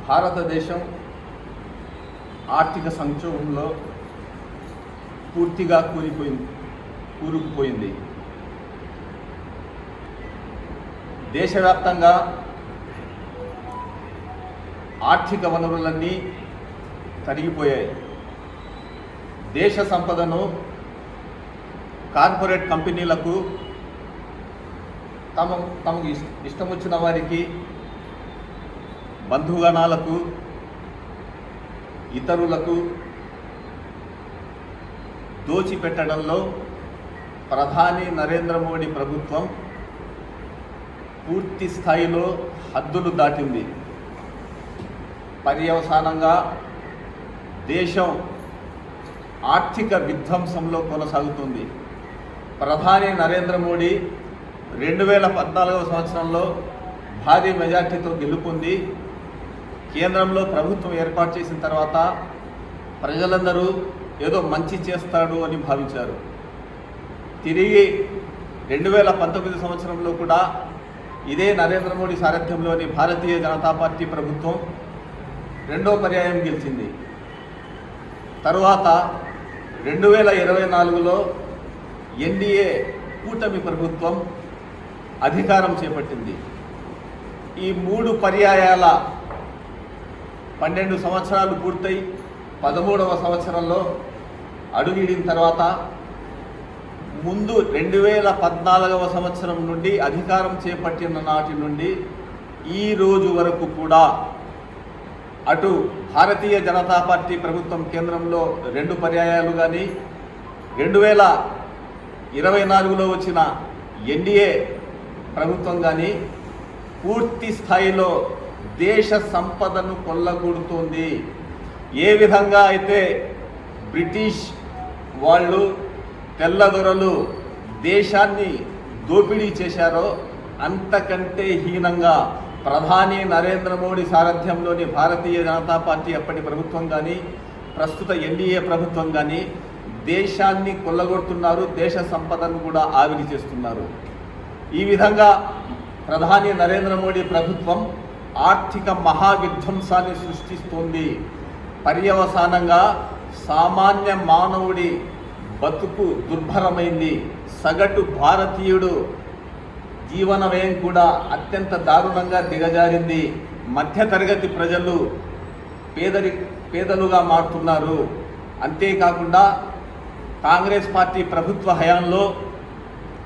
భారతదేశం ఆర్థిక సంక్షోభంలో పూర్తిగా కూరుకుపోయింది. దేశవ్యాప్తంగా ఆర్థిక వనరులన్నీ తరిగిపోయాయి. దేశ సంపదను కార్పొరేట్ కంపెనీలకు తమకు ఇష్టం వచ్చిన వారికి, బంధుగణాలకు, ఇతరులకు దోచిపెట్టడంలో ప్రధాని నరేంద్ర మోడీ ప్రభుత్వం పూర్తి స్థాయిలో హద్దులు దాటింది. పర్యవసానంగా దేశం ఆర్థిక విధ్వంసంలో కొనసాగుతుంది. ప్రధాని నరేంద్ర మోడీ 2014 సంవత్సరంలో భారీ మెజార్టీతో గెలుపొంది కేంద్రంలో ప్రభుత్వం ఏర్పాటు చేసిన తర్వాత ప్రజలందరూ ఏదో మంచి చేస్తాడు అని భావించారు. తిరిగి 2019 సంవత్సరంలో కూడా ఇదే నరేంద్ర మోడీ సారథ్యంలోని భారతీయ జనతా పార్టీ ప్రభుత్వం రెండో పర్యాయం గెలిచింది. తరువాత 2024లో ఎన్డీఏ కూటమి ప్రభుత్వం అధికారం చేపట్టింది. ఈ 3 పర్యాయాల 12 సంవత్సరాలు పూర్తయి 13వ సంవత్సరంలో అడుగిడిన తర్వాత ముందు 2014వ సంవత్సరం నుండి అధికారం చేపట్టిన నాటి నుండి ఈ రోజు వరకు కూడా అటు భారతీయ జనతా పార్టీ ప్రభుత్వం కేంద్రంలో 2 పర్యాయాలు కానీ 2024లో వచ్చిన ఎన్డీఏ ప్రభుత్వం కానీ పూర్తి స్థాయిలో దేశ సంపదను కొల్లగొడుతోంది. ఏ విధంగా అయితే బ్రిటిష్ వాళ్ళు, తెల్లదొరలు దేశాన్ని దోపిడీ చేశారో అంతకంటే హీనంగా ప్రధాని నరేంద్ర మోడీ సారథ్యంలోని భారతీయ జనతా పార్టీ అప్పటి ప్రభుత్వం కానీ ప్రస్తుత ఎన్డీఏ ప్రభుత్వం కానీ దేశాన్ని కొల్లగొడుతున్నారు. దేశ సంపదను కూడా ఆవిరి చేస్తున్నారు. ఈ విధంగా ప్రధాని నరేంద్ర మోడీ ప్రభుత్వం ఆర్థిక మహావిధ్వంసాన్ని సృష్టిస్తోంది. పర్యవసానంగా సామాన్య మానవుడి బతుకు దుర్భరమైంది. సగటు భారతీయుడు జీవన వ్యయం కూడా అత్యంత దారుణంగా దిగజారింది. మధ్యతరగతి ప్రజలు పేదలుగా మారుతున్నారు. అంతేకాకుండా కాంగ్రెస్ పార్టీ ప్రభుత్వ హయాంలో,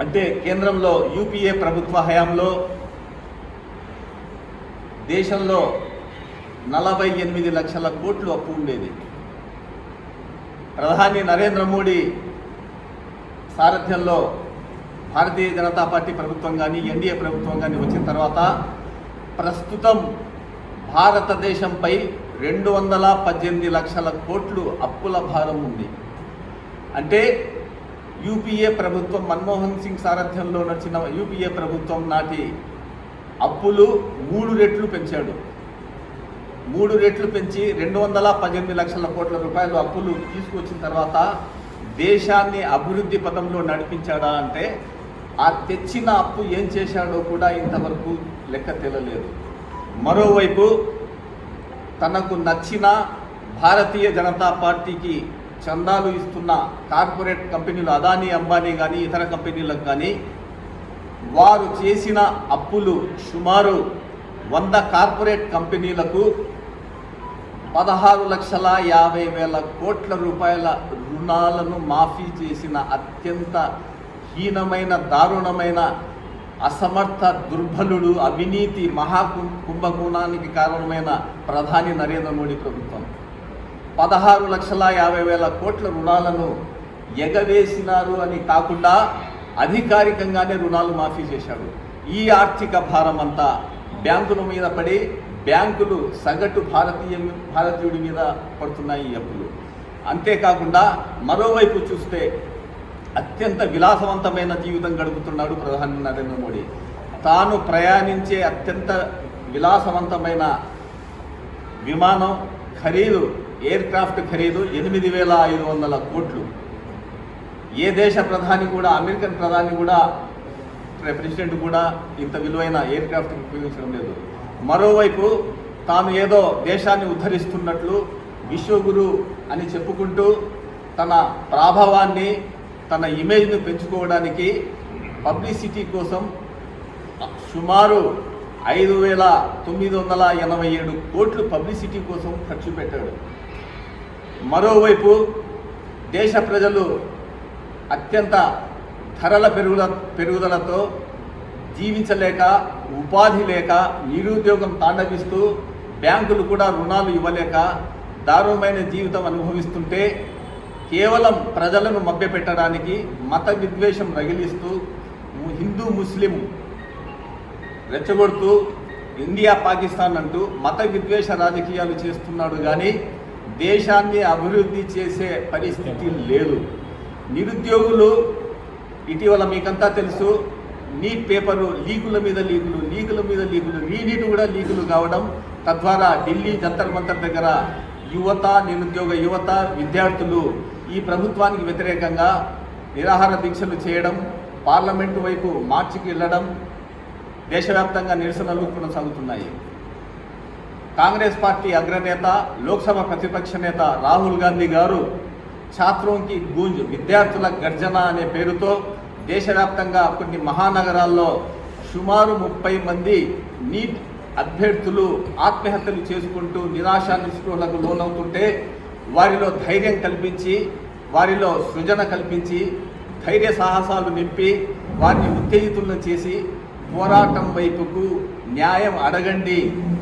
అంటే కేంద్రంలో యూపీఏ ప్రభుత్వ హయాంలో దేశంలో 48 లక్షల కోట్లు అప్పు ఉండేది. ప్రధాని నరేంద్ర మోడీ సారథ్యంలో భారతీయ జనతా పార్టీ ప్రభుత్వం కానీ ఎన్డీఏ ప్రభుత్వం కానీ వచ్చిన తర్వాత ప్రస్తుతం భారతదేశంపై 218 లక్షల కోట్లు అప్పుల భారం ఉంది. అంటే యూపీఏ ప్రభుత్వం, మన్మోహన్ సింగ్ సారథ్యంలో నడిచిన యూపీఏ ప్రభుత్వం నాటి అప్పులు 3 రెట్లు పెంచాడు. 3 రెట్లు పెంచి 218 లక్షల కోట్ల రూపాయలు అప్పులు తీసుకొచ్చిన తర్వాత దేశాన్ని అభివృద్ధి పథంలో నడిపించాడా అంటే ఆ తెచ్చిన అప్పు ఏం చేశాడో కూడా ఇంతవరకు లెక్క తేలలేదు. మరోవైపు తనకు నచ్చిన భారతీయ జనతా పార్టీకి చందాలు ఇస్తున్న కార్పొరేట్ కంపెనీలు అదానీ, అంబానీ కానీ ఇతర కంపెనీలకు కానీ వారు చేసిన అప్పులు సుమారు 100 కార్పొరేట్ కంపెనీలకు 16,50,000 కోట్ల రూపాయల రుణాలను మాఫీ చేసిన అత్యంత హీనమైన, దారుణమైన, అసమర్థ, దుర్బలుడు, అవినీతి మహాకుంభకోణానికి కారణమైన ప్రధాని నరేంద్ర మోడీ ప్రభుత్వం 16,50,000 కోట్ల రుణాలను ఎగవేసినారు అని కాకుండా అధికారికంగానే రుణాలు మాఫీ చేశాడు. ఈ ఆర్థిక భారం అంతా బ్యాంకుల మీద పడి బ్యాంకులు సగటు భారతీయుడి మీద పడుతున్నాయి ఈ అప్పులు. అంతేకాకుండా మరోవైపు చూస్తే అత్యంత విలాసవంతమైన జీవితం గడుపుతున్నాడు ప్రధాని నరేంద్ర మోడీ. తాను ప్రయాణించే అత్యంత విలాసవంతమైన విమానం ఖరీదు, ఎయిర్క్రాఫ్ట్ ఖరీదు 8,500 కోట్లు. ఏ దేశ ప్రధాని కూడా, అమెరికన్ ప్రధాని కూడా, ప్రెసిడెంట్ కూడా ఇంత విలువైన ఎయిర్క్రాఫ్ట్ ఉపయోగించడం లేదు. మరోవైపు తాను ఏదో దేశాన్ని ఉద్ధరిస్తున్నట్లు విశ్వగురు అని చెప్పుకుంటూ తన ప్రాభవాన్ని తన ఇమేజ్ను పెంచుకోవడానికి పబ్లిసిటీ కోసం సుమారు 5,987 కోట్లు పబ్లిసిటీ కోసం ఖర్చు పెట్టాడు. మరోవైపు దేశ ప్రజలు అత్యంత ధరల పెరుగుదలతో జీవించలేక, ఉపాధి లేక, నిరుద్యోగం తాండవిస్తూ బ్యాంకులు కూడా రుణాలు ఇవ్వలేక దారుణమైన జీవితం అనుభవిస్తుంటే కేవలం ప్రజలను మభ్యపెట్టడానికి మత విద్వేషం రగిలిస్తూ హిందూ ముస్లిం రెచ్చగొడుతూ ఇండియా పాకిస్తాన్ అంటూ మత విద్వేష రాజకీయాలు చేస్తున్నాడు. కానీ దేశాన్ని అభివృద్ధి చేసే పరిస్థితి లేదు. నిరుద్యోగులు ఇటీవల మీకంతా తెలుసు, నీట్ పేపరు లీకుల మీద లీకులు, రీనీట్ కూడా లీకులు కావడం, తద్వారా ఢిల్లీ జంతర్ మంతర్ దగ్గర నిరుద్యోగ యువత విద్యార్థులు ఈ ప్రభుత్వానికి వ్యతిరేకంగా నిరాహార దీక్షలు చేయడం, పార్లమెంటు వైపు మార్చికి వెళ్ళడం, దేశవ్యాప్తంగా నిరసనలు కొనసాగుతున్నాయి. కాంగ్రెస్ పార్టీ అగ్రనేత, లోక్సభ ప్రతిపక్ష నేత రాహుల్ గాంధీ గారు ఛాత్రోంకి గూంజ్ విద్యార్థుల గర్జన అనే పేరుతో దేశవ్యాప్తంగా కొన్ని మహానగరాల్లో సుమారు 30 మంది నీట్ అభ్యర్థులు ఆత్మహత్యలు చేసుకుంటూ నిరాశ నిస్పృహలకు లోనవుతుంటే వారిలో ధైర్యం కల్పించి, వారిలో సృజన కల్పించి, ధైర్య సాహసాలు నింపి వారిని ఉత్తేజితులను చేసి పోరాటం వైపుకు, న్యాయం అడగండి,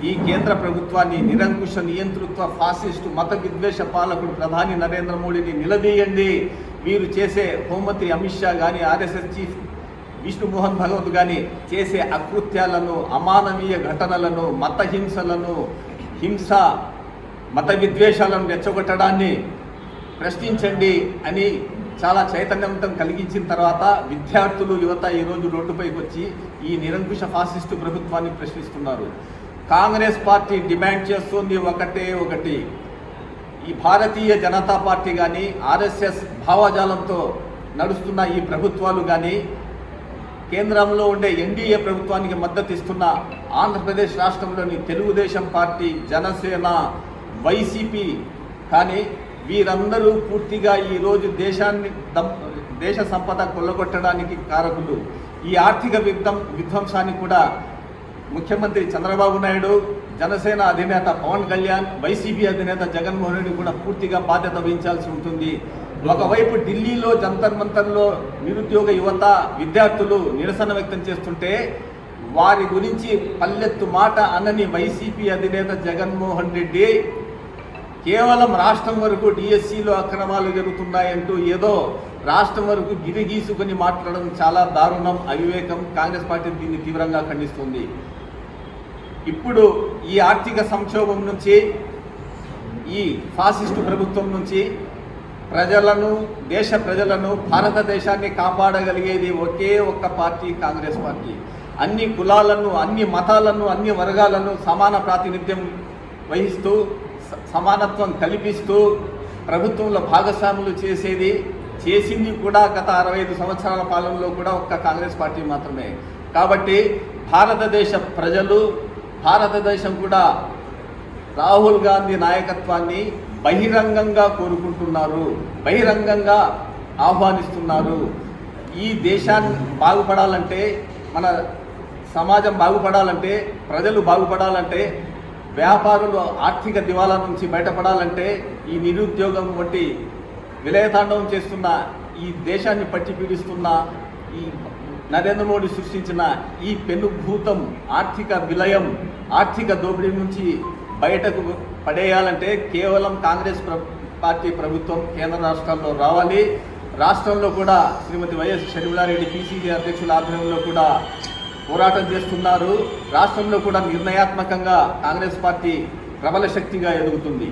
ఈ కేంద్ర ప్రభుత్వాన్ని, నిరంకుశ నియంతృత్వ ఫాసిస్టు మత విద్వేష పాలకుడు ప్రధాని నరేంద్ర మోడీని నిలదీయండి, వీరు చేసే హోంమంత్రి అమిత్ షా కానీ, ఆర్ఎస్ఎస్ చీఫ్ విష్ణు మోహన్ భగవత్ కానీ చేసే అకృత్యాలను, అమానవీయ ఘటనలను, మత హింసలను, మత విద్వేషాలను రెచ్చగొట్టడాన్ని ప్రశ్నించండి అని చాలా చైతన్యవంతం కలిగించిన తర్వాత విద్యార్థులు, యువత ఈరోజు రోడ్డుపైకి వచ్చి ఈ నిరంకుశ ఫాసిస్టు ప్రభుత్వాన్ని ప్రశ్నిస్తున్నారు. కాంగ్రెస్ పార్టీ డిమాండ్ చేస్తుంది ఒకటి, ఈ భారతీయ జనతా పార్టీ కానీ, ఆర్ఎస్ఎస్ భావజాలంతో నడుస్తున్న ఈ ప్రభుత్వాలు కానీ, కేంద్రంలో ఉండే ఎన్డీఏ ప్రభుత్వానికి మద్దతు ఇస్తున్న ఆంధ్రప్రదేశ్ రాష్ట్రంలోని తెలుగుదేశం పార్టీ, జనసేన, వైసీపీ కానీ వీరందరూ పూర్తిగా ఈరోజు దేశ సంపద కొల్లగొట్టడానికి కారకులు. ఈ ఆర్థిక విధ్వంసానికి కూడా ముఖ్యమంత్రి చంద్రబాబు నాయుడు, జనసేన అధినేత పవన్ కళ్యాణ్, వైసీపీ అధినేత జగన్మోహన్ రెడ్డి కూడా పూర్తిగా బాధ్యత వహించాల్సి ఉంటుంది. ఒకవైపు ఢిల్లీలో జంతర్ మంతర్లో నిరుద్యోగ యువత విద్యార్థులు నిరసన వ్యక్తం చేస్తుంటే వారి గురించి పల్లెత్తు మాట అనని వైసీపీ అధినేత జగన్మోహన్ రెడ్డి కేవలం రాష్ట్రం వరకు డిఎస్సిలో అక్రమాలు జరుగుతున్నాయంటూ ఏదో రాష్ట్రం వరకు గిరిగీసుకొని మాట్లాడడం చాలా దారుణం, అవివేకం. కాంగ్రెస్ పార్టీ దీన్ని తీవ్రంగా ఖండిస్తుంది. ఇప్పుడు ఈ ఆర్థిక సంక్షోభం నుంచి, ఈ ఫాసిస్టు ప్రభుత్వం నుంచి దేశ ప్రజలను, భారతదేశాన్ని కాపాడగలిగేది ఒకే ఒక్క పార్టీ, కాంగ్రెస్ పార్టీ. అన్ని కులాలను, అన్ని మతాలను, అన్ని వర్గాలను సమాన ప్రాతినిధ్యం వహిస్తూ, సమానత్వం కల్పిస్తూ ప్రభుత్వంలో భాగస్వాములు చేసింది కూడా గత 65 సంవత్సరాల పాలనలో కూడా ఒక్క కాంగ్రెస్ పార్టీ మాత్రమే. కాబట్టి భారతదేశ ప్రజలు, భారతదేశం కూడా రాహుల్ గాంధీ నాయకత్వాన్ని బహిరంగంగా కోరుకుంటున్నారు, బహిరంగంగా ఆహ్వానిస్తున్నారు. ఈ దేశాన్ని బాగుపడాలంటే, మన సమాజం బాగుపడాలంటే, ప్రజలు బాగుపడాలంటే, వ్యాపారులు ఆర్థిక దివాలా నుంచి బయటపడాలంటే, ఈ నిరుద్యోగం వంటి విలయతాండవం చేస్తున్న, ఈ దేశాన్ని పట్టి పీడిస్తున్న ఈ నరేంద్ర మోడీ సృష్టించిన ఈ పెనుభూతం ఆర్థిక విలయం, ఆర్థిక దోపిడీ నుంచి బయటకు పడేయాలంటే కేవలం కాంగ్రెస్ పార్టీ ప్రభుత్వం కేంద్ర రాష్ట్రాల్లో రావాలి. రాష్ట్రంలో కూడా శ్రీమతి వైఎస్ షర్మిలారెడ్డి పిసిసి అధ్యక్షుల ఆధ్వర్యంలో కూడా పోరాటం చేస్తున్నారు. రాష్ట్రంలో కూడా నిర్ణయాత్మకంగా కాంగ్రెస్ పార్టీ ప్రబల శక్తిగా ఎదుగుతుంది.